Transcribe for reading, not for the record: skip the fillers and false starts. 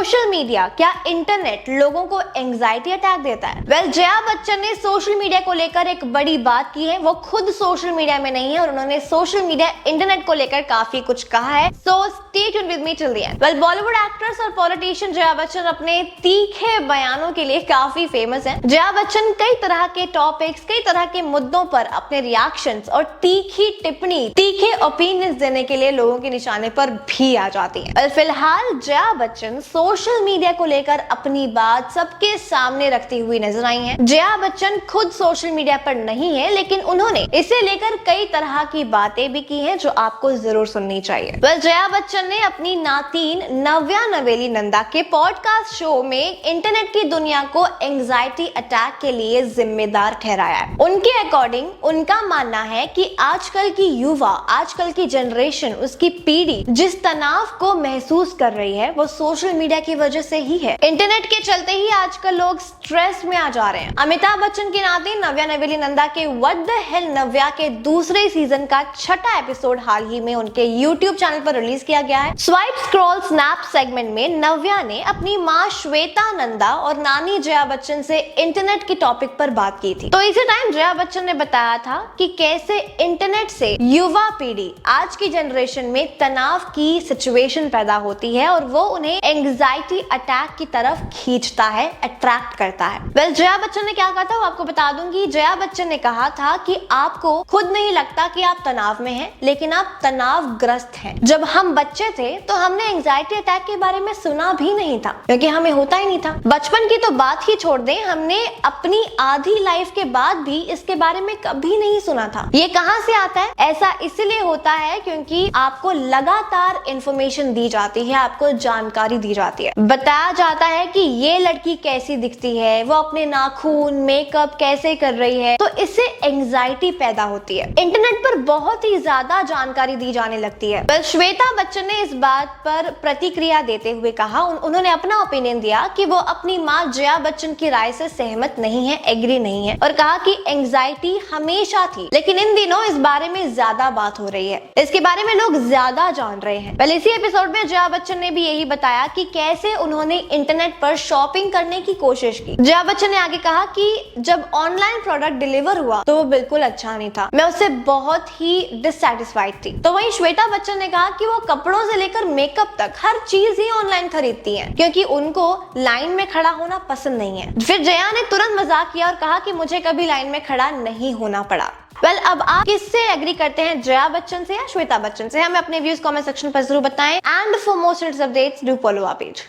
Social media, क्या internet लोगों को एंजाइटी अटैक देता है? जया बच्चन ने सोशल मीडिया को लेकर एक बड़ी बात की है। वो खुद सोशल मीडिया में नहीं है और उन्होंने सोशल मीडिया इंटरनेट को लेकर काफी कुछ कहा है। So stay tuned with me till the end. Bollywood actress और पॉलिटिशियन जया बच्चन अपने तीखे बयानों के लिए काफी फेमस है। जया बच्चन कई तरह के टॉपिक्स, कई तरह के मुद्दों पर अपने रिएक्शंस और तीखी टिप्पणी, तीखे ओपिनियंस देने के लिए लोगों के निशाने पर भी आ जाती है। फिलहाल जया बच्चन सोशल मीडिया को लेकर अपनी बात सबके सामने रखती हुई नजर आई हैं। जया बच्चन खुद सोशल मीडिया पर नहीं है, लेकिन उन्होंने इसे लेकर कई तरह की बातें भी की हैं जो आपको जरूर सुननी चाहिए। जया बच्चन ने अपनी नातीन नव्या नवेली नंदा के पॉडकास्ट शो में इंटरनेट की दुनिया को एंजाइटी अटैक के लिए जिम्मेदार ठहराया है। उनके अकॉर्डिंग उनका मानना है कि आजकल की युवा, आजकल की जनरेशन, उसकी पीढ़ी जिस तनाव को महसूस कर रही है वो सोशल मीडिया की वजह से ही है। इंटरनेट के चलते ही आजकल लोग स्ट्रेस में आ जा रहे हैं। अमिताभ बच्चन की नाती नव्या नवेली नंदा के व्हाट द हेल नव्या के दूसरे सीजन का 6वां एपिसोड हाल ही में उनके YouTube चैनल पर रिलीज किया गया है। स्वाइप स्क्रॉल स्नैप सेगमेंट में नव्या ने अपनी माँ श्वेता नंदा और नानी जया बच्चन से इंटरनेट के टॉपिक पर बात की थी। तो इसी टाइम जया बच्चन ने बताया था कि कैसे इंटरनेट से युवा पीढ़ी, आज की जनरेशन में तनाव की सिचुएशन पैदा होती है और वो उन्हें एंजाइटी अटैक की तरफ खींचता है, अट्रैक्ट करता है। जया बच्चन ने क्या कहा था वो आपको बता दूंगी। जया बच्चन ने कहा था कि आपको खुद नहीं लगता कि आप तनाव में हैं, लेकिन आप तनावग्रस्त हैं। जब हम बच्चे थे तो हमने एंजाइटी अटैक के बारे में सुना भी नहीं था, क्योंकि हमें होता ही नहीं था। बचपन की तो बात ही छोड़ दें, हमने अपनी आधी लाइफ के बाद भी इसके बारे में कभी नहीं सुना था। ये कहां से आता है? ऐसा इसलिए होता है क्योंकि आपको लगातार इंफॉर्मेशन दी जाती है, आपको जानकारी दी जाती है, बताया जाता है कि ये लड़की कैसी दिखती है, वो अपने नाखून, मेकअप कैसे कर रही है, तो इससे एंजाइटी पैदा होती है। इंटरनेट पर बहुत ही ज्यादा जानकारी दी जाने लगती है। श्वेता बच्चन ने इस बात पर प्रतिक्रिया देते हुए कहा, उन्होंने अपना ओपिनियन दिया कि वो अपनी माँ जया बच्चन की राय से सहमत नहीं है, एग्री नहीं है, और कहा कि एंजाइटी हमेशा थी, लेकिन इन दिनों इस बारे में ज्यादा बात हो रही है, इसके बारे में लोग ज्यादा जान रहे हैं। इसी एपिसोड में जया बच्चन ने भी यही बताया कि कैसे उन्होंने इंटरनेट पर शॉपिंग करने की कोशिश की। जया बच्चन ने आगे कहा कि जब ऑनलाइन प्रोडक्ट डिलीवर हुआ तो वो बिल्कुल अच्छा नहीं था, मैं उससे बहुत ही डिससैटिस्फाइड थी। तो वहीं श्वेता बच्चन ने कहा कि वो कपड़ों से लेकर मेकअप तक हर चीज ही ऑनलाइन खरीदती हैं, क्योंकि उनको लाइन में खड़ा होना पसंद नहीं है। फिर जया ने तुरंत मजाक किया और कहा कि मुझे कभी लाइन में खड़ा नहीं होना पड़ा। अब आप किससे एग्री करते हैं, जया बच्चन से या श्वेता बच्चन से? हमें अपने व्यूज कमेंट सेक्शन पर जरूर बताएं। And for most updates do follow our page.